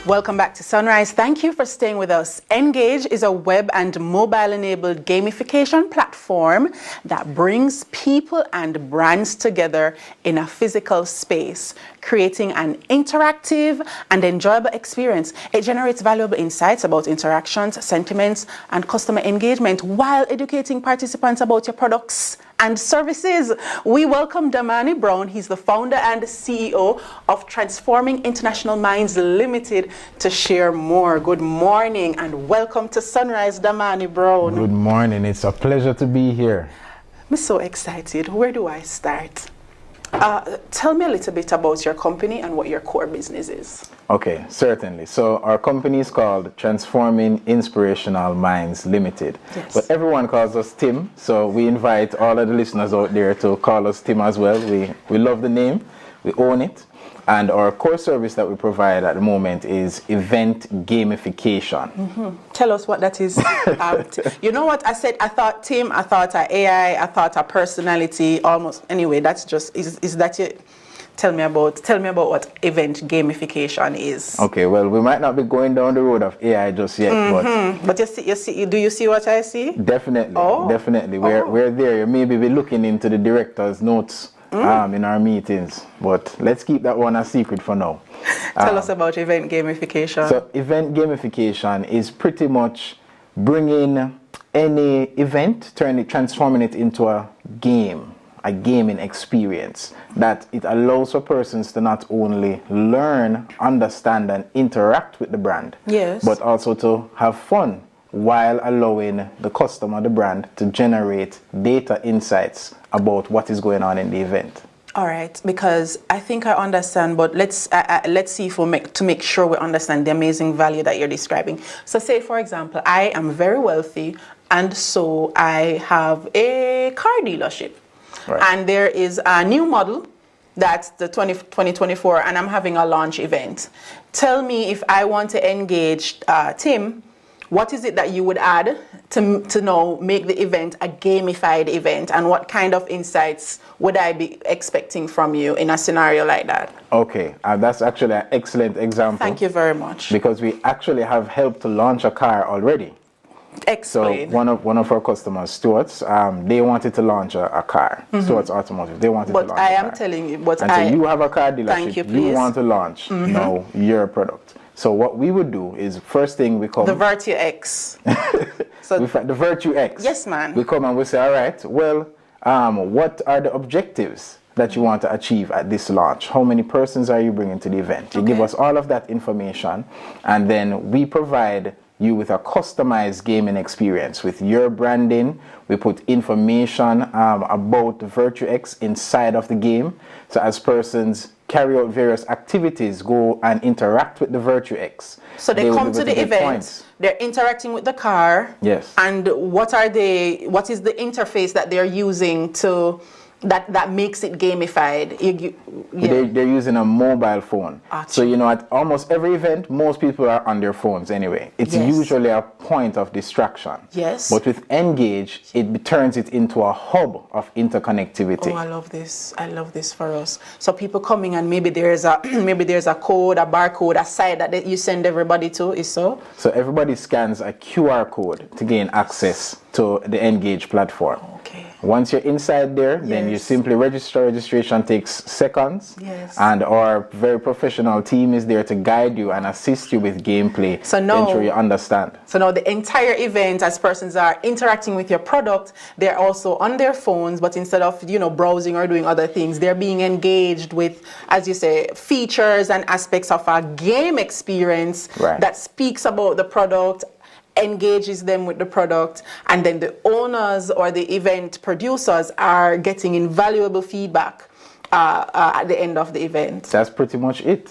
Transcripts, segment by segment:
Welcome back to Sunrise. Thank you for staying with us. Ngage is a web and mobile-enabled gamification platform that brings people and brands together in a physical space, creating an interactive and enjoyable experience. It generates valuable insights about interactions, sentiments, and customer engagement while educating participants about your products and services. We welcome Damani Brown. He's the founder and CEO of Transforming International Minds Limited to share more. Good morning and welcome to Sunrise, Damani Brown. Good morning. It's a pleasure to be here. I'm so excited. Where do I start? Tell me a little bit about your company and what your core business is. Okay, certainly. So our company is called Transforming Inspirational Minds Limited. Yes. But everyone calls us Tim, so we invite all of the listeners out there to call us Tim as well. We love the name, we own it. And our core service that we provide at the moment is event gamification. Mm-hmm. Tell us what that is. You know what I said? I thought Tim, I thought AI, I thought a personality, almost. Anyway, that's just, is that it? Tell me about what event gamification is. Okay, well, we might not be going down the road of AI just yet, but you see, do you see what I see? Definitely, oh. definitely. We're there. Maybe we're looking into the director's notes in our meetings, but let's keep that one a secret for now. Tell us about event gamification. So event gamification is pretty much bringing any event, transforming it into a gaming experience that it allows for persons to not only learn, understand, and interact with the brand, yes, but also to have fun while allowing the customer, the brand, to generate data insights about what is going on in the event. All right, because I think I understand, but let's see if to make sure we understand the amazing value that you're describing. So say, for example, I am very wealthy, and so I have a car dealership. Right. And there is a new model that's the 2024, and I'm having a launch event. Tell me, if I want to engage Tim, what is it that you would add to now make the event a gamified event, and what kind of insights would I be expecting from you in a scenario like that? Okay, that's actually an excellent example. Thank you very much. Because we actually have helped to launch a car already. Explain. So one of our customers, Stewart's, they wanted to launch a car. Stewart's Automotive. They wanted to launch a car. But I am telling you, so you have a car dealership. Thank you, please. You want to launch now your product. So what we would do is, first thing we come... The Virtue X. So the Virtue X. Yes, man. We come and we say, all right, well, what are the objectives that you want to achieve at this launch? How many persons are you bringing to the event? You give us all of that information, and then we provide you with a customized gaming experience with your branding. We put information about the Virtue X inside of the game. So as persons carry out various activities, go and interact with the Virtue X. So they come to the event, points. They're interacting with the car. Yes. And what is the interface that they're using to that makes it gamified? They're using a mobile phone. So, you know, at almost every event, most people are on their phones anyway. It's usually a point of distraction. Yes. But with Ngage, it turns it into a hub of interconnectivity. Oh, I love this. I love this for us. So people coming, and maybe there's a code, a barcode, a site that you send everybody to, is so? So everybody scans a QR code to gain access to the Ngage platform. Okay. Once you're inside there, then you simply register. Registration takes seconds. Yes. And our very professional team is there to guide you and assist you with gameplay to ensure you understand. So now the entire event, as persons are interacting with your product, they're also on their phones, but instead of, you know, browsing or doing other things, they're being engaged with, as you say, features and aspects of a game experience that speaks about the product, engages them with the product, and then the owners or the event producers are getting invaluable feedback at the end of the event. That's pretty much it.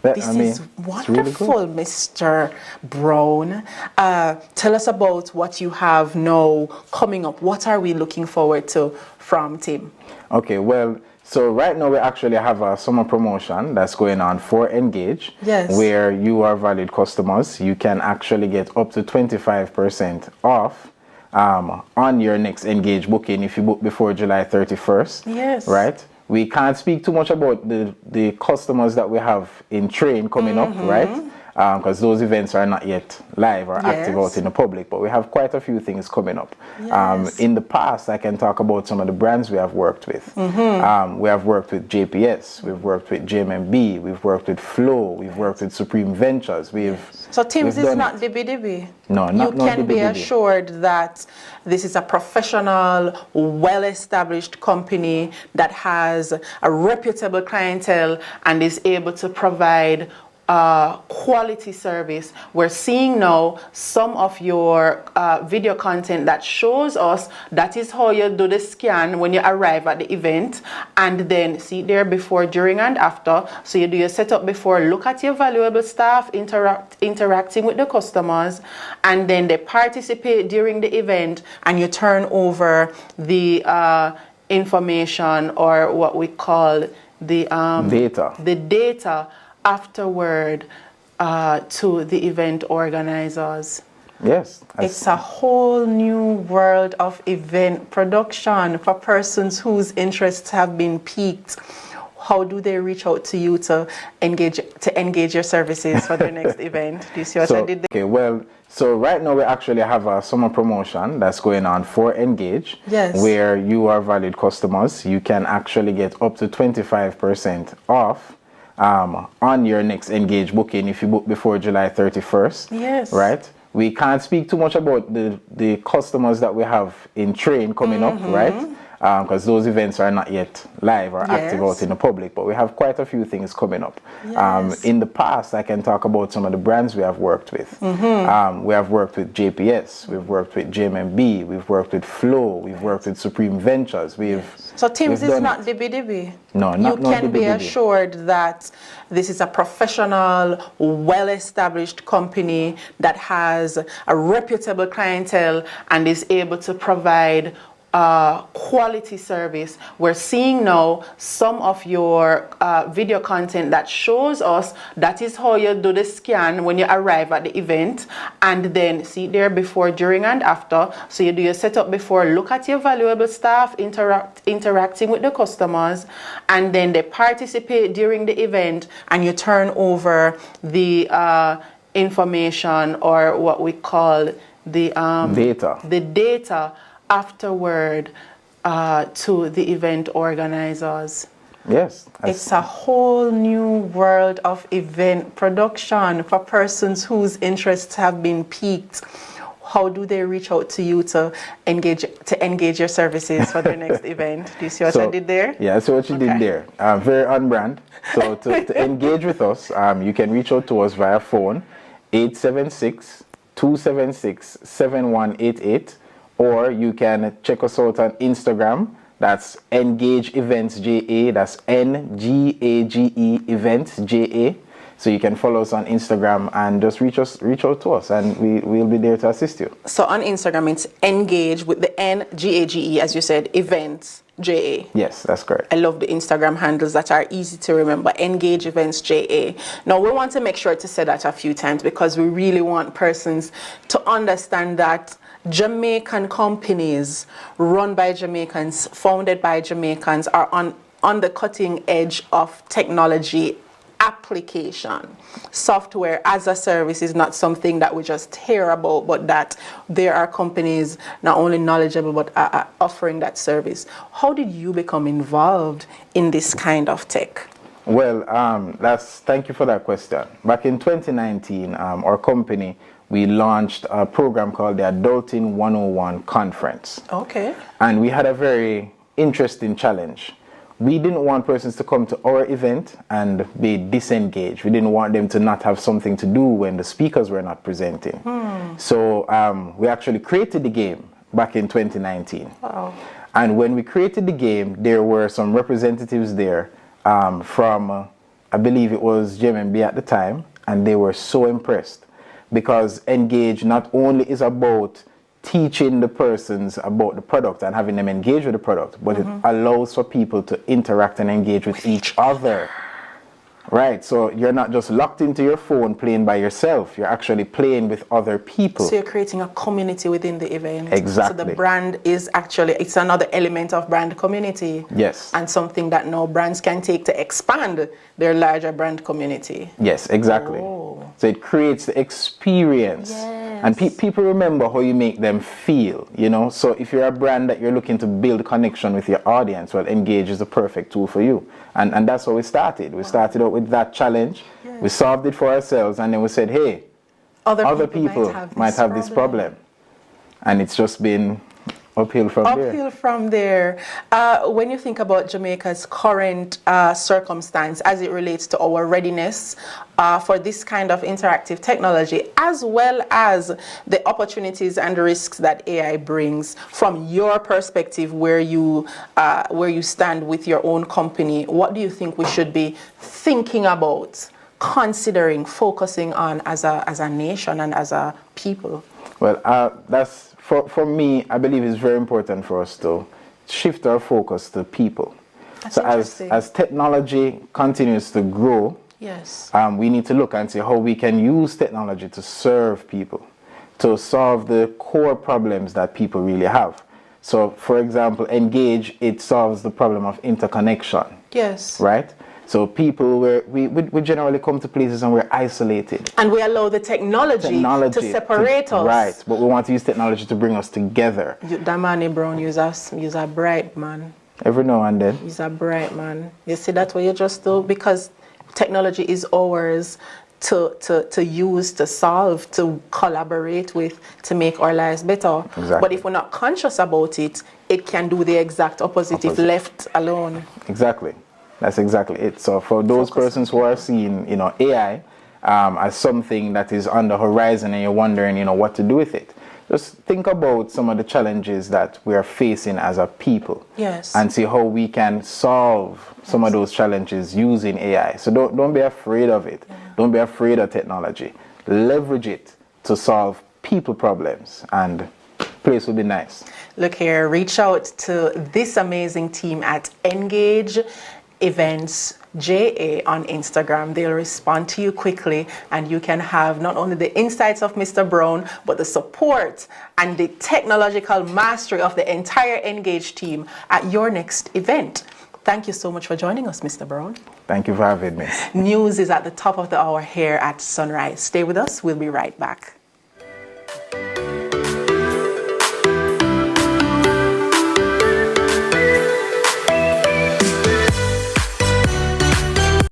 This is wonderful, really, Mr. Brown. Tell us about what you have now coming up. What are we looking forward to from Tim? Okay, well, so right now we actually have a summer promotion that's going on for Ngage, where you are valued customers. You can actually get up to 25% off on your next Ngage booking if you book before July 31st. Yes. Right? We can't speak too much about the customers that we have in train coming up, right? because those events are not yet live or active out Yes. in the public, but we have quite a few things coming up. Yes. In the past, I can talk about some of the brands we have worked with. We have worked with JPS, we've worked with JMB, we've worked with Flow, we've worked with Supreme Ventures. So Teams we've is done not it. dibby-dibby. No, You not can be dibby-dibby. assured that this is a professional, well-established company that has a reputable clientele and is able to provide quality service. We're seeing now some of your video content that shows us that is how you do the scan when you arrive at the event, and then see there before, during, and after. So you do your setup before, look at your valuable staff interacting with the customers, and then they participate during the event, and you turn over the information, or what we call the data afterward to the event organizers. Yes. It's a whole new world of event production for persons whose interests have been piqued. How do they reach out to you to engage your services for their next event? Do you see what I did there? Okay, well, so right now we actually have a summer promotion that's going on for Ngage. Yes. Where you are valued customers, you can actually get up to 25% off on your next Ngage booking if you book before July 31st. Yes. Right? We can't speak too much about the customers that we have in train coming up, right? Because those events are not yet live or active out in the public, but we have quite a few things coming up. In the past, I can talk about some of the brands we have worked with. We have worked with JPS, we've worked with JMB, we've worked with Flow, we've worked with Supreme Ventures. So Teams is not dibby-dibby. No, you can be assured that this is a professional, well-established company that has a reputable clientele and is able to provide quality service. We're seeing now some of your video content that shows us that is how you do the scan when you arrive at the event, and then see there before, during, and after. So you do your setup before, look at your valuable staff interacting with the customers, and then they participate during the event, and you turn over the information, or what we call the data afterward to the event organizers. Yes. It's a whole new world of event production for persons whose interests have been piqued. How do they reach out to you to engage your services for their next event? Do you see what I did there? Yeah, I see what you did there. Very on brand. So to engage with us, you can reach out to us via phone, 876-276-7188. Or you can check us out on Instagram. That's Ngage Events JA. That's NGAGE Events JA. So you can follow us on Instagram and just reach out to us, and we'll be there to assist you. So on Instagram, it's Ngage with the NGAGE, as you said, Events JA. Yes, that's correct. I love the Instagram handles that are easy to remember. Ngage Events JA. Now we want to make sure to say that a few times, because we really want persons to understand that Jamaican companies run by Jamaicans, founded by Jamaicans, are on the cutting edge of technology application. Software as a service is not something that we just hear about, but that there are companies not only knowledgeable but are offering that service. How did you become involved in this kind of tech? Well, thank you for that question. Back in 2019, our company, we launched a program called the Adulting 101 Conference. Okay. And we had a very interesting challenge. We didn't want persons to come to our event and be disengaged. We didn't want them to not have something to do when the speakers were not presenting. So we actually created the game back in 2019. Wow. And when we created the game, there were some representatives there from, I believe it was JMB at the time, and they were so impressed. Because Ngage not only is about teaching the persons about the product and having them engage with the product, but it allows for people to interact and engage with each other. Right, so you're not just locked into your phone playing by yourself, you're actually playing with other people. So you're creating a community within the event. Exactly. So the brand is actually, it's another element of brand community. Yes. And something that now brands can take to expand their larger brand community. Yes, exactly. Oh. So it creates the experience. Yes. And people remember how you make them feel, you know. So if you're a brand that you're looking to build connection with your audience, well, Ngage is the perfect tool for you. And that's how we started. We started out with that challenge. Yes. We solved it for ourselves, and then we said, hey, other people might have this problem. And it's just been uphill from there. Uphill from there. When you think about Jamaica's current circumstance as it relates to our readiness for this kind of interactive technology, as well as the opportunities and risks that AI brings, from your perspective, where you stand with your own company, what do you think we should be thinking about, considering, focusing on as a nation and as a people? Well, that's for me, I believe it's very important for us to shift our focus to people. That's so as technology continues to grow, yes, we need to look and see how we can use technology to serve people, to solve the core problems that people really have. So, for example, Ngage, it solves the problem of interconnection. Yes. Right? So people, we generally come to places and we're isolated. And we allow the technology to separate us. Right, but we want to use technology to bring us together. Damani Brown, you're a bright man. Every now and then. He's a bright man. You see, that's what you just do, because technology is ours to use, to solve, to collaborate with, to make our lives better. Exactly. But if we're not conscious about it, it can do the exact opposite. if left alone. Exactly. That's exactly it. So for those persons who are seeing, you know, AI as something that is on the horizon and you're wondering, you know, what to do with it, just think about some of the challenges that we are facing as a people. Yes. And see how we can solve some of those challenges using AI. So don't be afraid of it. Yeah. Don't be afraid of technology. Leverage it to solve people problems, and place will be nice. Look here, reach out to this amazing team at Ngage Events JA on Instagram. They'll respond to you quickly, and you can have not only the insights of Mr. Brown, but the support and the technological mastery of the entire Ngage team at your next event. Thank you so much for joining us, Mr. Brown. Thank you for having me. News is at the top of the hour here at Sunrise. Stay with us. We'll be right back.